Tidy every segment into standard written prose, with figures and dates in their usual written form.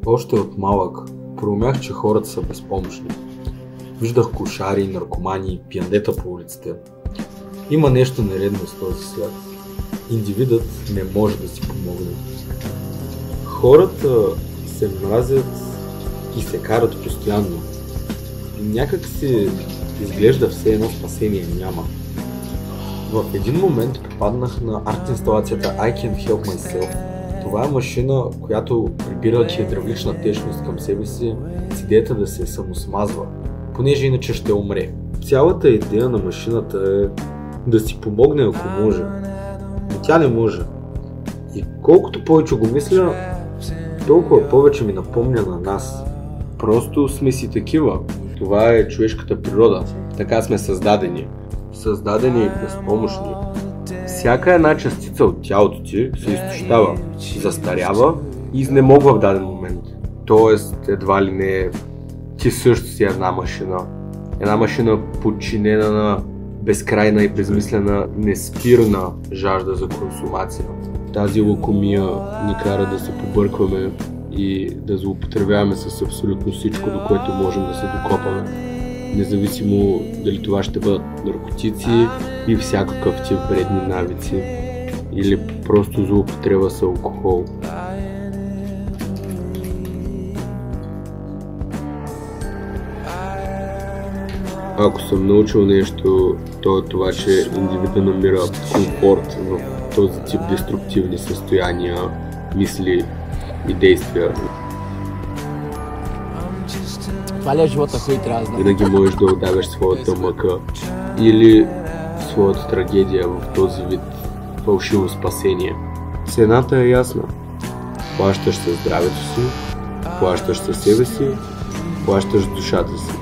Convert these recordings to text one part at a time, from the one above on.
Още от малък проумях, че хората са безпомощни. Виждах кошари, наркомани, пияндета по улиците. Има нещо нередно с този свят. Индивидът не може да си помогне. Хората се мразят и се карат постоянно. Някак си изглежда все едно спасение няма. В един момент попаднах на арт-инсталацията I Can't Help Myself. Това е машина, която прибира хидравлична течност към себе си с идеята да се самосмазва, понеже иначе ще умре. Цялата идея на машината е да си помогне ако може, но тя не може. И колкото повече го мисля, толкова повече ми напомня на нас. Просто сме си такива. Това е човешката природа. Така сме създадени. Създадени и безпомощни. Всяка една частица от тялото ти се изтощава, застарява и изнемогва в даден момент. Тоест, едва ли не ти също си една машина. Една машина подчинена на безкрайна и безмислена, неспирна жажда за консумация. Тази лакомия ни кара да се побъркваме и да злоупотребяваме с абсолютно всичко, до което можем да се докопаме. Независимо дали това ще бъдат наркотици и всякакъв тип вредни навици или просто злоупотреба с алкохол. Ако съм научил нещо, то е това, че индивида намира комфорт в този тип деструктивни състояния, мисли и действия. Това ли е живота, който трябва да знам? Винаги можеш да отдаваш своята мъка или своята трагедия в този вид фалшиво спасение. Цената е ясна. Плащаш със здравето си, плащаш със себе си, плащаш душата си.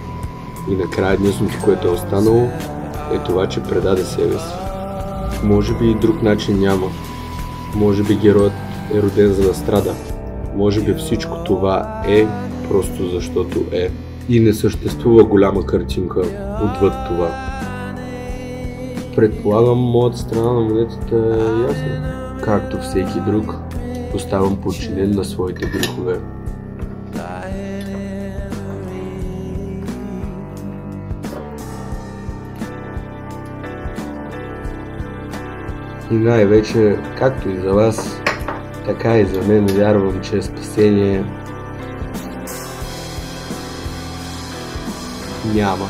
И накрая единственото, което е останало, е това, че предаде себе си. Може би и друг начин няма. Може би героят е роден за да страда. Може би всичко това е просто защото е. И не съществува голяма картинка отвъд това. Предполагам, моята страна на монетата е ясна. Както всеки друг, оставам подчинен на своите грехове. И най-вече, както и за вас, така и за мен, вярвам, че спасение няма.